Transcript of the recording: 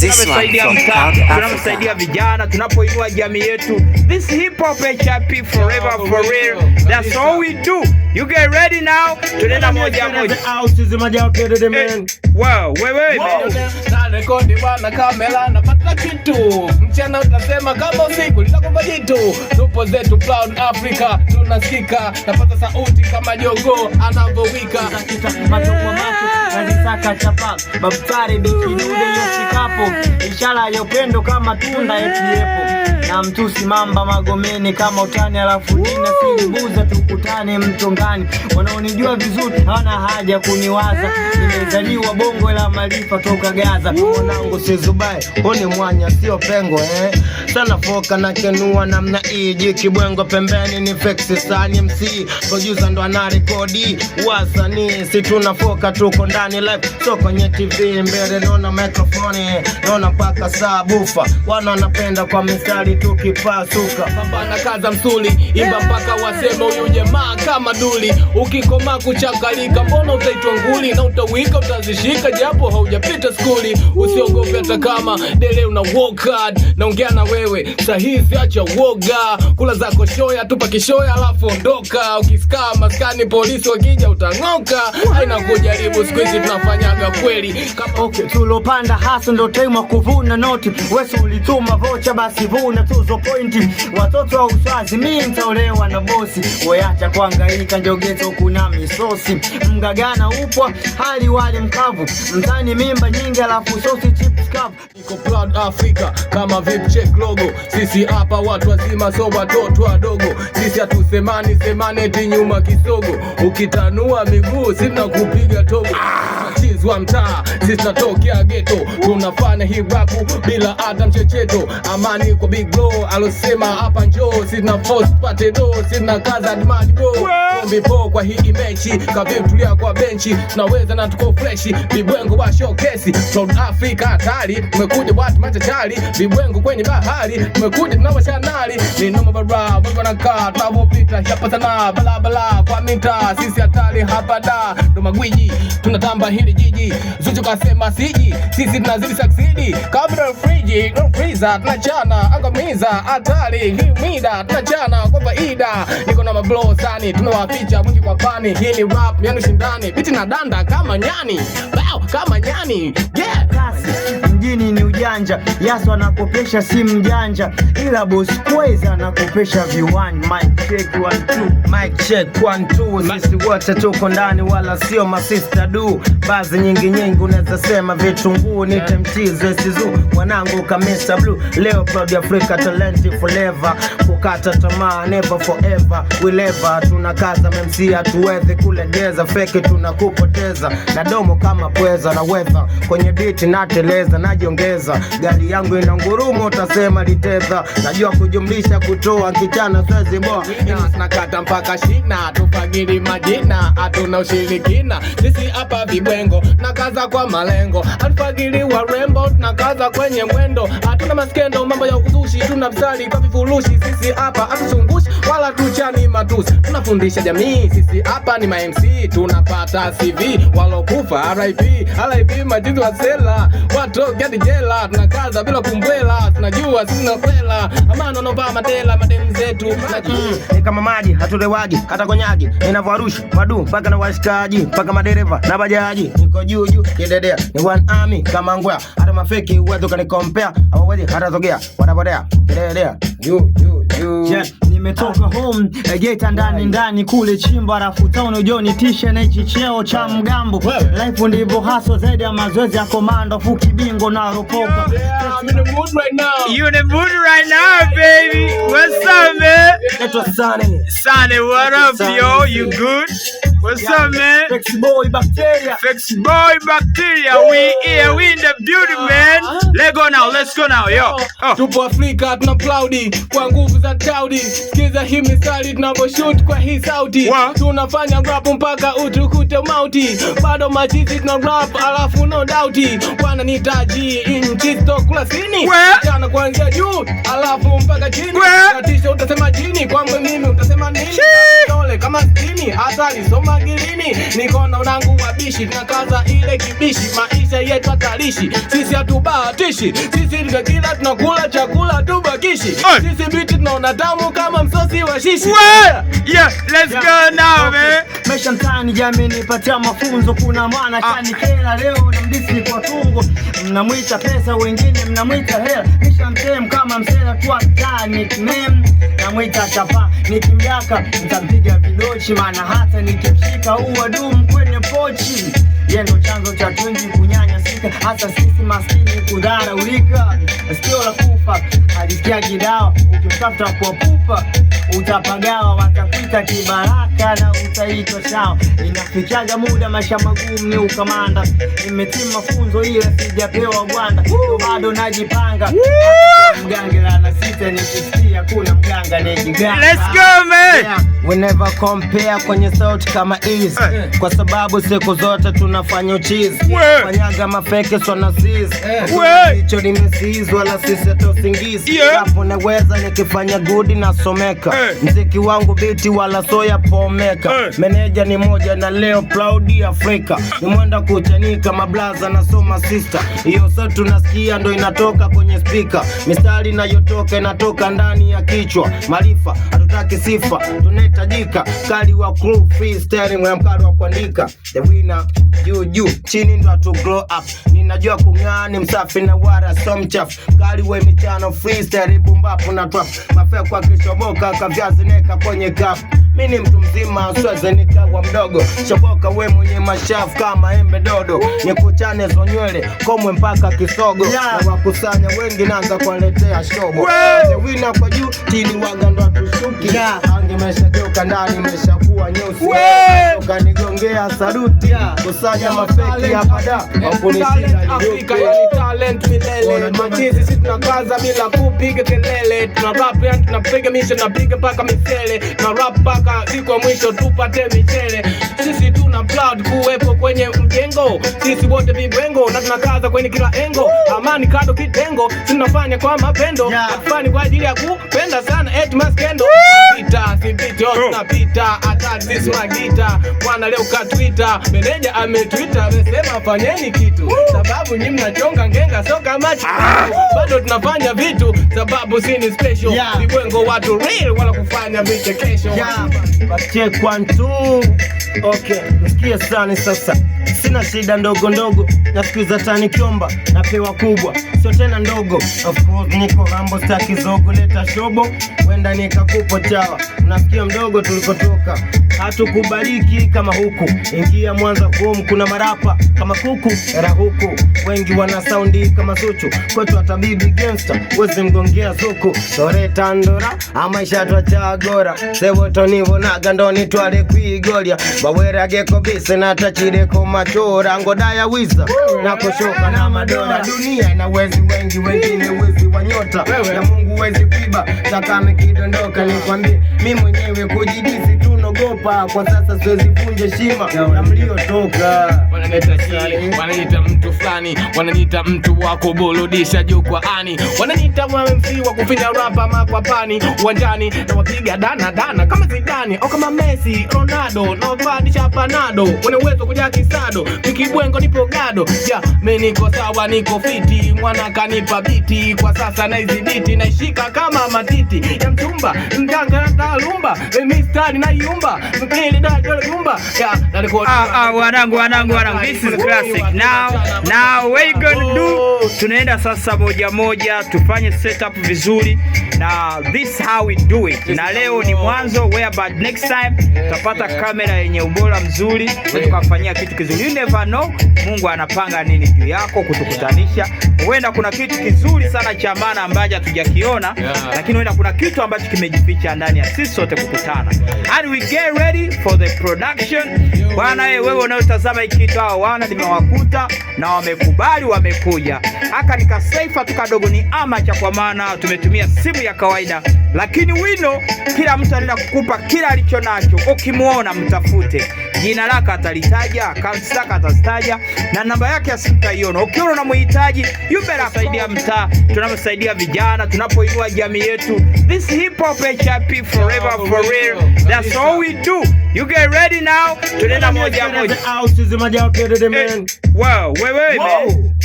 tunasaidia mtaa, tunasaidia vijana, tunapoinua jamii yetu. This hip hop HIP forever for real. That's all we do. You get ready now? Tunaenda moja moja. Wow, wewe na rekodi bwana kamera na pata kitu. Mchana utasema kama usiku litakupa jitu. Tupo zetu Proud Africa, tunasikika. Napata sauti kama jogo anavowika. Macho kwa macho nazisaka chapa. Babtari bikinude yoshikapo. Ishara ya upendo kama tunda etiepo. Na mtusi mamba Magomeni kama utani alafu nina silibuza tukutane mtongani. Wanaonijua vizuri hawana haja kuniwaza. Nimezaliwa Bongo la Malifa toka Gaza. Mwanangu si Zubai, huni mwanya sio pengo sana foka na kenua namna iji kibwengo pembeni ni fexi sani MC producer ndo anarekodi wasanii si tunafoka tuko ndani live so kwenye TV mbele naona microphone naona paka sabufa wana wanapenda kwa mistari tukipasuka pambana kaza msuli imba mpaka wasema huyu jamaa kama duli ukikoma kuchakalika mbona utaitwa nguli na utawika utazishika japo haujapita skuli usiogope hata kama dele una work hard naongea na wewe sahihi acha woga kula zako shoya tupa kishoya alafu ondoka ukisikaa maskani polisi wakija utangoka haina kujaribu siku hizi tunafanyaga kweli kama okay tulopanda hasa ndo time kuvuna noti wewe ulituma vocha basi vuna tuzo pointi watoto wa uswazi mimi nitaolewa na bosi wewe acha kuhangaika njogeto kuna misosi mgagana upo hali wale mkavu mtani mimba nyingi alafu sosi chips cup niko Proud Africa kama VIP check logo sisi hapa watu wazima so watoto wadogo sisi hatusemani eti nyuma kisogo ukitanua miguu sisi tunakupiga togo chizi wa mtaa sisi tunatokea ghetto tunafanya hip hop bila hata mchecheto amani kwa big blow alosema hapa njoo sisi na force pate do sisi na kaza demand go kombi kwa hii mechi kavi tulia kwa benchi tunaweza na tuko fresh vibwengo wa showcase Proud Africa hatari tumekuja watu machachari vibwengo kwenye bahari tumekuja tunawashanali ni noma bara wewe wanakaa tunapopita hapa sana bala kwa mita sisi hatari hapa da ndo magwiji tunatamba hili jiji Zuchu kasema siji sisi tunazidi succeed kabla friji no freezer tunachana angamiza hatari hii mida tunachana kwa faida niko na mablow sani tunawaficha mwingi kwa pani hii ni rap yani shindani biti na danda kama nyani wow kama nyani yeah kasi mjini ni ujanja Yaso anakopesha simu janja ila boss Kweza anakopesha viwani mic check 1 2 sisi wote tuko ndani wala sio masista du bazi nyingi unaweza sema vitunguu ni temtizo sizu mwanangu kamisa blue leo Proud Africa talent forever kukata tamaa never forever we ever tunakaza MC hatuwezi kulegeza fake tunakupoteza na domo kama pweza na weather kwenye beat nateleza najiongeza gari yangu ina ngurumo utasema liteza najua kujumlisha kutoa kichana swezi boa nakata mpaka shina tupagili majina hatuna ushirikina sisi hapa vibwengo nakaza kwa malengo atufagili wa rembo nakaza kwenye mwendo hatuna maskendo mambo ya uzushi tuna msali kwa vifurushi sisi hapa atusungushi wala tuchani matusi tunafundisha jamii sisi hapa ni ma MC tunapata CV walokufa RIP majizi wa sela watu gadi jela tunakaza bila kumbwela tunajua sisi na kwela amana naomba madela madem zetu ni kama maji hatulewagi hata konyagi inavyoarusha madu mpaka na washikaji mpaka madereva na bajaji niko juu kidedea ni one army kama ngwea hata mafeki uwezo kanikompea hawawezi hata sogea wanapodea kidedea juu yeah, nimetoka home geta ndani kule chimba alafu town ujoni tisha na hichi cheo cha mgambo life ndivyo haso zaidi ya mazoezi ya komando fuki bingo na ropoka I'm in the mood right now. You in the mood right now, baby? What's up, man? That's what Sonny, what up, yo? You good? What's up, man? Flex boy bacteria. We here, we in the building, man. Let's go now, yo. Tupo Afrika tuna Proudi kwa nguvu za taudi. Sikiza hii mistari tunavyoshoot kwa hii sauti. Tunafanya rap mpaka utukute mauti. Bado machizi tuna rap alafu no doubt. Wananitaji in chisto kula sini. Jana kuanzia juu alafu mpaka chini. Katisha utasema jini, kwangu mimi utasema nini? Tole kama skini, hatari soma gilini. Niko na unangu wabishi, tunakaza ile kibishi. Maisha yetu hatarishi, sisi hatubahatishi. Sisi kila tunakula chakula tubakishi. Sisi biti tunaona damu kama msosi wa shishi. Yeah, let's go now man. Mesha mtani jamii nipatia mafunzo, kuna mwana chani kela leo na mdisi kwa tungo. Mnamwita pesa, wengine mnamwita hela. Mesha mtem kama msela tu atani mem. Namwita chapa nikimjaka nitampiga vidochi, maana hata nikimshika uwadumu kwenye pochi. Yendo chanzo cha tunji kunyanya sika, hasa sisi maskini kudharaulika. Sikio la kufa halisikia kidawa, ukimtafuta kwa pupa utapagawa. Watakuita kibaraka na utaitwa shao. Inafikiaga muda maisha magumu ni ukamanda. Nimetima mafunzo ila sijapewa gwanda, bado najipanga. Mgange la sita nikisikia kuna mganga nejiganga. Let's go man. Yeah. We never compare kwenye sauti kama hizi, kwa sababu siku zote tunafanya uchizi. Fanyaga mafeke swana sisi, hicho nimesizi wala sisi hata usingizi. Hapo naweza nikifanya good na someka, mziki wangu biti wala soya pomeka. Meneja ni moja na leo proud Afrika, ni mwenda kuchanika mablaza na soma sister. Hiyo sauti tunasikia ndo inatoka kwenye speaker, mistari inayotoka inatoka ndani ya kichwa. Maarifa hatutaki sifa, tunahitajika kali wa crew freestyle mwa mkaro wa kuandika. The winner juu chini ndo to glow up. Ninajua kung'aa ni msafi na wara so mchafu. Kali we michano freestyle bumbapu na trap. Mafea kwa kishoboka kavyazi neka kwenye cup. Mini mtu mzima sweze nikawa mdogo. Shoboka we mwenye mashafu kama embe dodo. Nikuchane zo nywele komwe mpaka kisogo. Na wakusanya wengi naanza kuwaletea shobo. The winner kwa juu chini waga ndo atushuki. Ange mesha geuka ndani mesha kuwa nyusi. Ukanigongea saluti. Kusanya mafeki hapa da wakunishinda Afrika yani talent milele. Machizi sisi tunakaza bila kupiga kelele. Tuna rap yani tunapiga misha na piga paka misele. Na rap paka siku ya mwisho tupate michele. Sisi tuna proud kuwepo kwenye mjengo. Sisi wote vibwengo na tunakaza kwenye kila engo. Amani kado kitengo, tunafanya kwa mapendo. Hatufanya kwa ajili ya kupenda sana eti maskendo. Pita sipiti tunapita attack this magita. Bwana leo ka Twitter, meneja ametwitter amesema fanyeni kitu. Sababu nyinyi mnachonga ngenga soka machi. Bado tunafanya vitu sababu sini special. Vibwengo watu real wala kufanya vichekesho. Check 1 2. Okay, msikie sana sasa. Sina shida ndogo ndogo, nasikiza tani kiomba, napewa kubwa, sio tena ndogo. Of course niko rambo staki zogo, leta shobo, wenda nikakupo chawa. Unasikia mdogo tulikotoka, hatukubariki kama huku. Ingia Mwanza home kuna marapa kama kuku, era huku wengi wana soundi kama Suchu. Kwetu atabibi gangster, wezi mgongea zuku. Toreta ndora, ama ishatwa chagora. Sewo tonivo na gandoni tuwale kuigolia. Bawera geko bise na tachireko machora. Ngodaya wiza na kushoka na madora. Dunia ina wezi wengi, wengine wezi wanyota. Ya Mungu wezi kuiba, takame kidondoka. Nikwambie, mi mwenyewe kujijisi tunogopa. Kwa sasa siwezi vunja shima na mliotoka. Wananiita mtu fulani, wananiita mtu wa kuburudisha jukwaani. Wananiita MC wa kufinya rapa makwapani. Uwanjani na wapiga dana kama Zidane au kama Messi, Ronaldo na wavadisha panado. Wana uwezo kuja kisado, nikibwengo nipo gado. Mimi niko sawa niko fiti, mwana kanipa biti. Kwa sasa naiziditi, naishika kama matiti ya mchumba, mganga na talumba. Mimi stari na yumba, mpili da yumba. Wanangu, this is classic. Now what you gonna do? Tunaenda sasa moja tufanye setup vizuri. Na this how we do it. Na leo ni mwanzo, whereby next time tutapata kamera yenye ubora mzuri, tukafanyia kitu kizuri. You never know, Mungu anapanga nini juu yako kutukutanisha. Huenda kuna kitu kizuri sana cha maana ambacho hatujakiona, lakini huenda kuna kitu ambacho kimejificha ndani ya sisi sote kukutana. sana. And we get ready for the production. Bwana wewe unaotazama hiki kitu, hao wana nimewakuta na wamekubali, wamekuja. Haka nikasaifa tukadogo ni amacha, kwa maana tumetumia simu ya kawaida, lakini wino kila mtu anaenda kukupa kila alicho nacho. Ukimuona mtafute, jina lake atalitaja, account zake atazitaja na namba yake ya simu utaiona. Ukiona unamhitaji, you better saidia mtaa, tunamsaidia vijana, tunapoinua jamii yetu. This hip hop HIP forever for real. That's all we do. You get ready now. Tunaenda moja moja. Wow, wait, man.